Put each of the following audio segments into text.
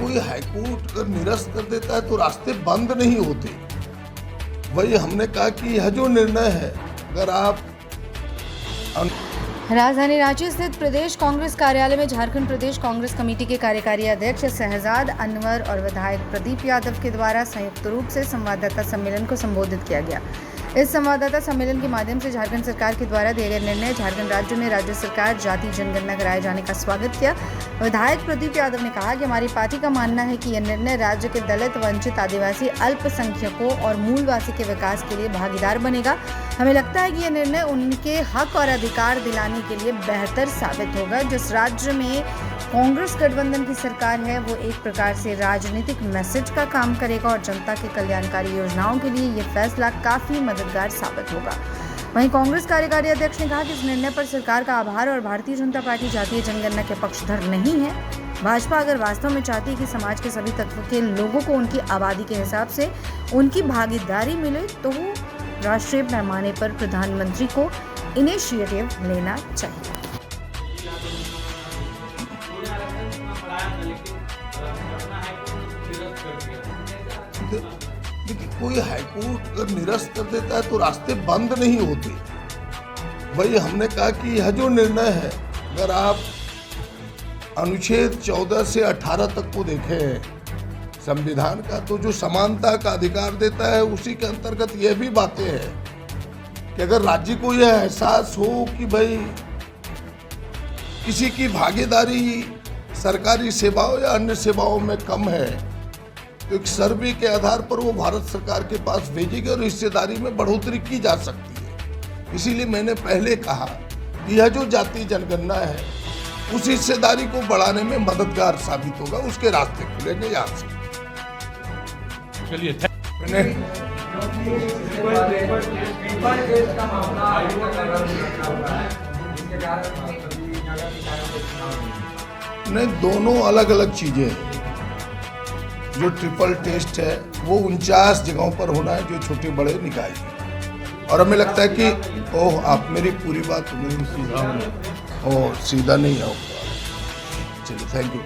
कोई हाईकोर्ट अगर निरस्त कर देता है तो रास्ते बंद नहीं होते। वही हमने कहा कि यह जो निर्णय है, अगर आप राजधानी रांची स्थित प्रदेश कांग्रेस कार्यालय में झारखंड प्रदेश कांग्रेस कमेटी के कार्यकारी अध्यक्ष शहजाद अनवर और विधायक प्रदीप यादव के द्वारा संयुक्त रूप से संवाददाता सम्मेलन को संबोधित किया गया। इस संवाददाता सम्मेलन के माध्यम से झारखंड सरकार के द्वारा दिए गए निर्णय झारखंड राज्य में राज्य सरकार जाति जनगणना कराए जाने का स्वागत किया। विधायक प्रदीप यादव ने कहा कि हमारी पार्टी का मानना है कि यह निर्णय राज्य के दलित, वंचित, आदिवासी, अल्पसंख्यकों और मूलवासी के विकास के लिए भागीदार बनेगा। हमें लगता है कि यह निर्णय उनके हक और अधिकार दिलाने के लिए बेहतर साबित होगा। जिस राज्य में कांग्रेस गठबंधन की सरकार है वो एक प्रकार से राजनीतिक मैसेज का काम करेगा और जनता के कल्याणकारी योजनाओं के लिए ये फैसला काफी मददगार साबित होगा। वहीं कांग्रेस कार्यकारी अध्यक्ष ने कहा कि इस निर्णय पर सरकार का आभार और भारतीय जनता पार्टी जातीय जनगणना के पक्षधर नहीं है। भाजपा अगर वास्तव में चाहती है कि समाज के सभी तत्व के लोगों को उनकी आबादी के हिसाब से उनकी भागीदारी मिले तो वो राष्ट्रीय पैमाने पर प्रधानमंत्री को इनिशिएटिव लेना चाहिए। देखिए, कोई हाईकोर्ट अगर निरस्त कर देता है तो रास्ते बंद नहीं होते। वही हमने कहा कि यह जो निर्णय है, अगर आप अनुच्छेद 14 से 18 तक को देखें संविधान का, तो जो समानता का अधिकार देता है उसी के अंतर्गत यह भी बातें हैं कि अगर राज्य को यह एहसास हो कि भाई किसी की भागीदारी सरकारी सेवाओं या अन्य सेवाओं में कम है तो एक सर्वे के आधार पर वो भारत सरकार के पास भेजेगी और हिस्सेदारी में बढ़ोतरी की जा सकती है। इसीलिए मैंने पहले कहा कि यह जो जातीय जनगणना है उस हिस्सेदारी को बढ़ाने में मददगार साबित होगा, उसके रास्ते खुलेंगे यहाँ से। चलिए नहीं, दोनों अलग अलग चीजें हैं। जो ट्रिपल टेस्ट है वो 49 जगहों पर होना है जो छोटे बड़े निकाय हैं। और हमें लगता है कि ओह, आप मेरी पूरी बात मेरी सीधा नहीं आओ। चलिए, थैंक यू।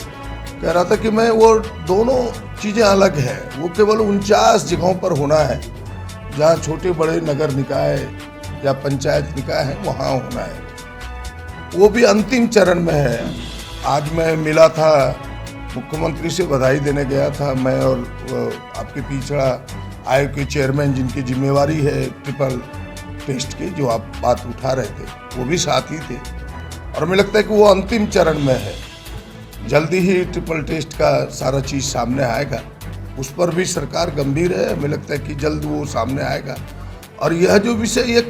कह रहा था कि मैं वो दोनों चीज़ें अलग है। वो केवल 49 जगहों पर होना है जहाँ छोटे बड़े नगर निकाय या पंचायत निकाय है, वहाँ होना है। वो भी अंतिम चरण में है। आज मैं मिला था, मुख्यमंत्री से बधाई देने गया था मैं और आपके पिछड़ा आयोग के चेयरमैन जिनकी जिम्मेवारी है ट्रिपल टेस्ट की, जो आप बात उठा रहे थे, वो भी साथ ही थे। और हमें लगता है कि वो अंतिम चरण में है। जल्दी ही ट्रिपल टेस्ट का सारा चीज़ सामने आएगा। उस पर भी सरकार गंभीर है। हमें लगता है कि जल्द वो सामने आएगा। और यह जो विषय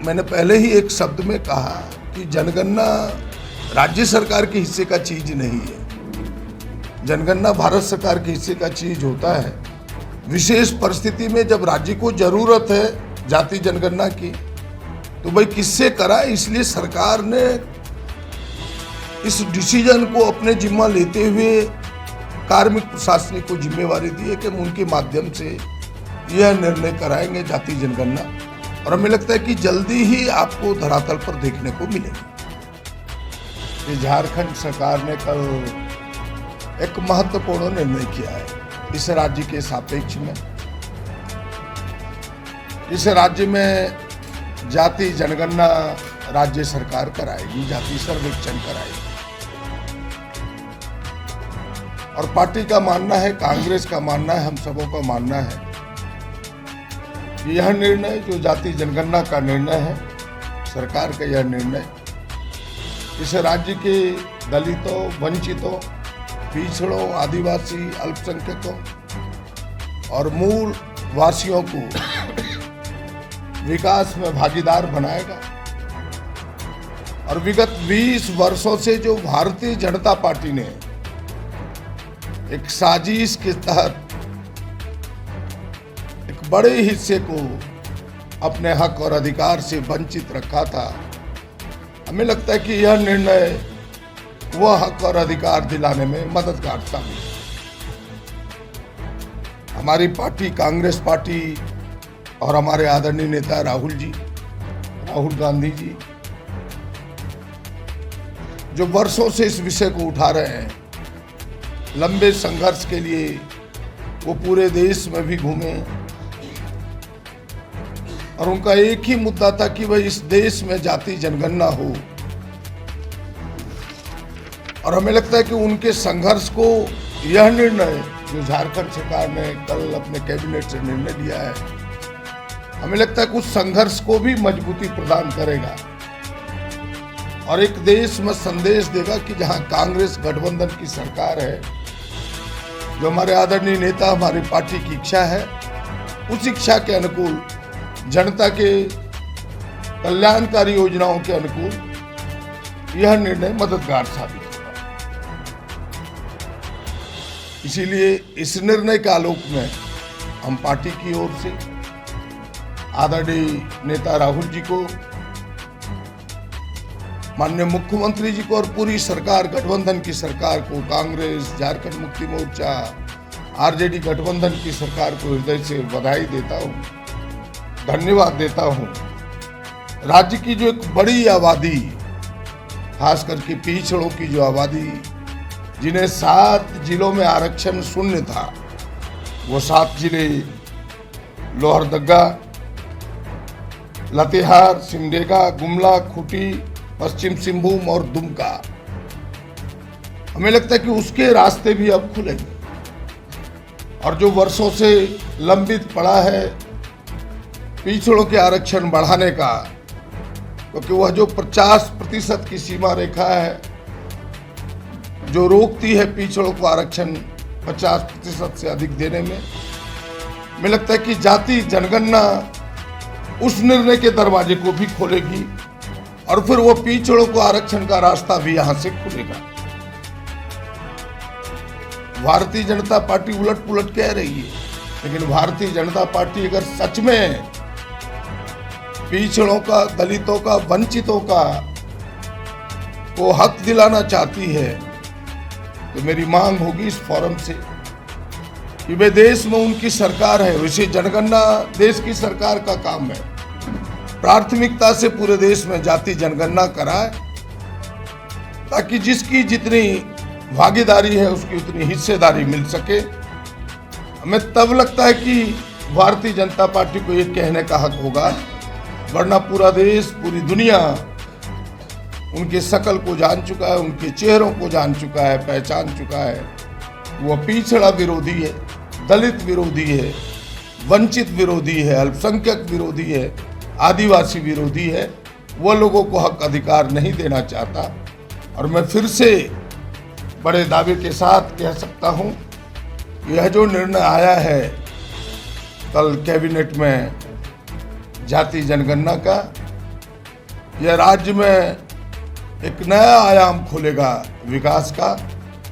मैंने पहले ही एक शब्द में कहा कि जनगणना राज्य सरकार के हिस्से का चीज नहीं है। जनगणना भारत सरकार के हिस्से का चीज होता है। विशेष परिस्थिति में जब राज्य को जरूरत है जाति जनगणना की तो भाई किससे कराए, इसलिए सरकार ने इस डिसीजन को अपने जिम्मा लेते हुए कार्मिक प्रशासनिक को जिम्मेवारी दी है कि हम उनके माध्यम से यह निर्णय कराएंगे जाति जनगणना। और हमें लगता है कि जल्दी ही आपको धरातल पर देखने को मिलेगी। झारखंड सरकार ने कल एक महत्वपूर्ण निर्णय किया है इस राज्य के सापेक्ष में। इस राज्य में जाति जनगणना राज्य सरकार कराएगी, जाति सर्वेक्षण कराएगी। और पार्टी का मानना है, कांग्रेस का मानना है, हम सबों का मानना है कि यह निर्णय जो जाति जनगणना का निर्णय है, सरकार का यह निर्णय इस राज्य के दलितों, वंचितों, पिछड़ों, आदिवासी, अल्पसंख्यकों और मूल वासियों को विकास में भागीदार बनाएगा। और विगत 20 वर्षों से जो भारतीय जनता पार्टी ने एक साजिश के तहत एक बड़े हिस्से को अपने हक और अधिकार से वंचित रखा था, हमें लगता है कि यह निर्णय वह हक और अधिकार दिलाने में मददगार साबित है। हमारी पार्टी कांग्रेस पार्टी और हमारे आदरणीय नेता राहुल गांधी जी जो वर्षों से इस विषय को उठा रहे हैं, लंबे संघर्ष के लिए वो पूरे देश में भी घूमे और उनका एक ही मुद्दा था कि भाई इस देश में जाति जनगणना हो। और हमें लगता है कि उनके संघर्ष को यह निर्णय जो झारखंड सरकार ने कल अपने कैबिनेट से निर्णय लिया है, हमें लगता है कि उस संघर्ष को भी मजबूती प्रदान करेगा और एक देश में संदेश देगा कि जहां कांग्रेस गठबंधन की सरकार है, जो हमारे आदरणीय नेता हमारी पार्टी की इच्छा है, उस इच्छा के अनुकूल, जनता के कल्याणकारी योजनाओं के अनुकूल यह निर्णय मददगार साबित होगा। इसीलिए इस निर्णय के आलोक में हम पार्टी की ओर से आदरणीय नेता राहुल जी को, माननीय मुख्यमंत्री जी को और पूरी सरकार, गठबंधन की सरकार को, कांग्रेस, झारखंड मुक्ति मोर्चा, आरजेडी गठबंधन की सरकार को हृदय से बधाई देता हूं, धन्यवाद देता हूं। राज्य की जो एक बड़ी आबादी, खास करके पिछड़ों की जो आबादी, जिन्हें 7 जिलों में आरक्षण शून्य था, वो 7 जिले लोहरदगा, लातेहार, सिमडेगा, गुमला, खूंटी, पश्चिम सिंहभूम और दुमका, हमें लगता है कि उसके रास्ते भी अब खुलेंगे। और जो वर्षों से लंबित पड़ा है पिछड़ों के आरक्षण बढ़ाने का, क्योंकि वह जो 50% की सीमा रेखा है जो रोकती है पिछड़ों को आरक्षण 50% से अधिक देने में, हमें लगता है कि जाति जनगणना उस निर्णय के दरवाजे को भी खोलेगी और फिर वो पिछड़ों को आरक्षण का रास्ता भी यहां से खुलेगा। भारतीय जनता पार्टी उलट पुलट कह रही है, लेकिन भारतीय जनता पार्टी अगर सच में पिछड़ों का, दलितों का, वंचितों का को हक दिलाना चाहती है, तो मेरी मांग होगी इस फोरम से कि वे देश में उनकी सरकार है, वैसे जनगणना देश की सरकार का काम है, प्राथमिकता से पूरे देश में जाति जनगणना कराए, ताकि जिसकी जितनी भागीदारी है उसकी उतनी हिस्सेदारी मिल सके। हमें तब लगता है कि भारतीय जनता पार्टी को ये कहने का हक होगा, वरना पूरा देश, पूरी दुनिया उनके शकल को जान चुका है, उनके चेहरों को जान चुका है, पहचान चुका है। वो पिछड़ा विरोधी है, दलित विरोधी है, वंचित विरोधी है, अल्पसंख्यक विरोधी है, आदिवासी विरोधी है। वो लोगों को हक अधिकार नहीं देना चाहता। और मैं फिर से बड़े दावे के साथ कह सकता हूं, यह जो निर्णय आया है कल कैबिनेट में जाति जनगणना का, यह राज्य में एक नया आयाम खोलेगा विकास का,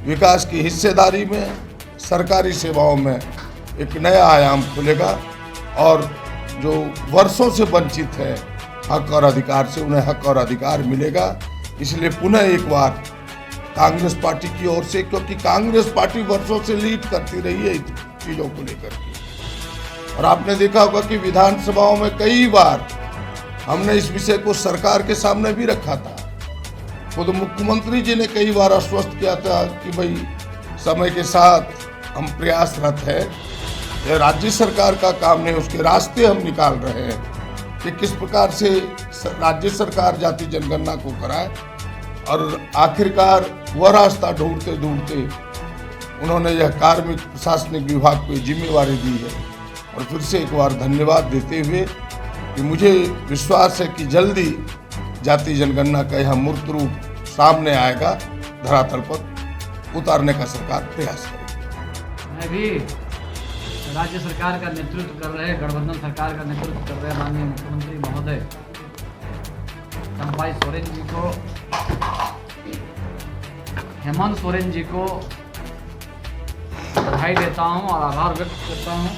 विकास की हिस्सेदारी में, सरकारी सेवाओं में एक नया आयाम खुलेगा और जो वर्षों से वंचित है हक और अधिकार से, उन्हें हक और अधिकार मिलेगा। इसलिए पुनः एक बार कांग्रेस पार्टी की ओर से, क्योंकि कांग्रेस पार्टी वर्षों से लीड करती रही है चीजों को लेकर के, और आपने देखा होगा कि विधानसभाओं में कई बार हमने इस विषय को सरकार के सामने भी रखा था। खुद मुख्यमंत्री जी ने कई बार आश्वस्त किया था कि भाई समय के साथ हम प्रयासरत है, यह राज्य सरकार का काम नहीं, उसके रास्ते हम निकाल रहे हैं कि किस प्रकार से राज्य सरकार जाति जनगणना को कराए। और आखिरकार वह रास्ता ढूंढते ढूंढते उन्होंने यह कार्मिक प्रशासनिक विभाग को जिम्मेवारी दी है। और फिर से एक बार धन्यवाद देते हुए कि मुझे विश्वास है कि जल्दी जाति जनगणना का यह मूर्त रूप सामने आएगा, धरातल पर उतारने का सरकार प्रयास करेगी। मैं भी राज्य सरकार का नेतृत्व कर रहे, गठबंधन सरकार का नेतृत्व कर रहे माननीय मुख्यमंत्री महोदय चंपाई सोरेन जी को, हेमंत सोरेन जी को बधाई देता हूं और आभार व्यक्त करता हूं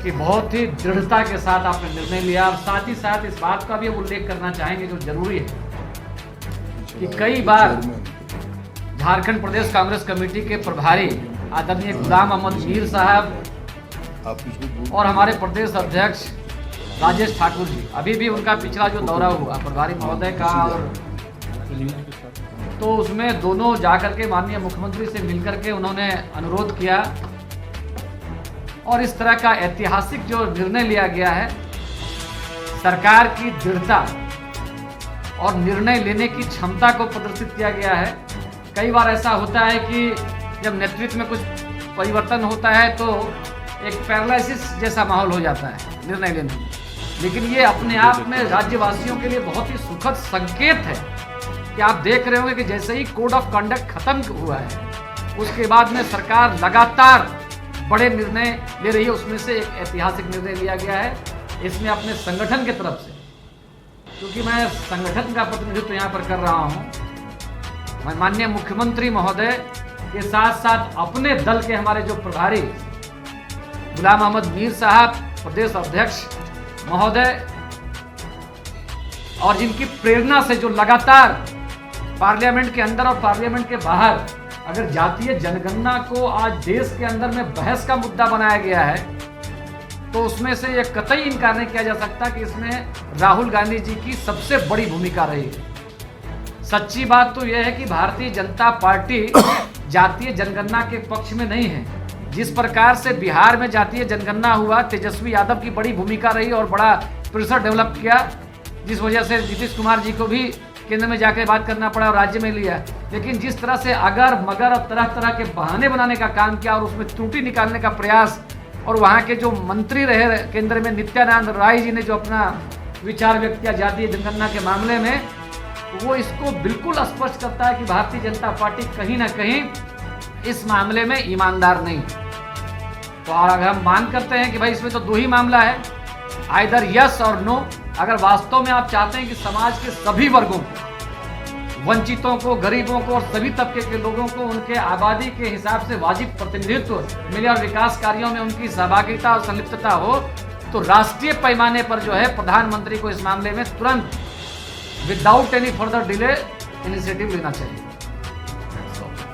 कि बहुत ही दृढ़ता के साथ आपने निर्णय लिया। और साथ ही साथ इस बात का भी उल्लेख करना चाहेंगे जो जरूरी है कि कई बार झारखंड प्रदेश कांग्रेस कमेटी के प्रभारी आदरणीय गुलाम अहमद मीर साहब और हमारे प्रदेश अध्यक्ष राजेश ठाकुर जी, अभी भी उनका पिछला जो दौरा हुआ प्रभारी महोदय का और तो उसमें दोनों जाकर के माननीय मुख्यमंत्री से मिलकर के उन्होंने अनुरोध किया और इस तरह का ऐतिहासिक जो निर्णय लिया गया है, सरकार की दृढ़ता और निर्णय लेने की क्षमता को प्रदर्शित किया गया है। कई बार ऐसा होता है कि जब नेतृत्व में कुछ परिवर्तन होता है तो एक पैरालिसिस जैसा माहौल हो जाता है निर्णय लेने में, लेकिन ये अपने आप में राज्यवासियों के लिए बहुत ही सुखद संकेत है कि आप देख रहे होंगे कि जैसे ही कोड ऑफ कंडक्ट खत्म हुआ है उसके बाद में सरकार लगातार बड़े निर्णय ले रही है। उसमें से एक ऐतिहासिक निर्णय लिया गया है। इसमें अपने संगठन की तरफ से, क्योंकि मैं संगठन का प्रतिनिधित्व यहाँ पर कर रहा हूँ, मैं माननीय मुख्यमंत्री महोदय के साथ साथ अपने दल के हमारे जो प्रभारी गुलाम अहमद मीर साहब, प्रदेश अध्यक्ष महोदय, और जिनकी प्रेरणा से जो लगातार पार्लियामेंट के अंदर और पार्लियामेंट के बाहर अगर जातीय जनगणना को आज देश के अंदर में बहस का मुद्दा बनाया गया है तो उसमें से ये कतई इनकार नहीं किया जा सकता कि इसमें राहुल गांधी जी की सबसे बड़ी भूमिका रही है। सच्ची बात तो यह है कि भारतीय जनता पार्टी जातीय जनगणना के पक्ष में नहीं है। जिस प्रकार से बिहार में जातीय जनगणना हुआ, तेजस्वी यादव की बड़ी भूमिका रही और बड़ा प्रेशर डेवलप किया, जिस वजह से नीतीश कुमार जी को भी केंद्र में जाकर बात करना पड़ा और राज्य में लिया। लेकिन जिस तरह से अगर मगर और तरह तरह के बहाने बनाने का काम किया और उसमें त्रुटि निकालने का प्रयास, और वहाँ के जो मंत्री रहे केंद्र में नित्यानंद राय जी ने जो अपना विचार व्यक्त किया जातीय जनगणना के मामले में, वो इसको बिल्कुल स्पष्ट करता है कि भारतीय जनता पार्टी कहीं ना कहीं इस मामले में ईमानदार नहीं। तो अगर हम मान करते हैं कि भाई इसमें तो दो ही मामला है, आइदर यस और नो। अगर वास्तव में आप चाहते हैं कि समाज के सभी वर्गों को, वंचितों को, गरीबों को और सभी तबके के लोगों को उनके आबादी के हिसाब से वाजिब प्रतिनिधित्व मिले और विकास कार्यों में उनकी सहभागिता और संलिप्तता हो, तो राष्ट्रीय पैमाने पर जो है प्रधानमंत्री को इस मामले में तुरंत without any further delay initiative लेना चाहिए।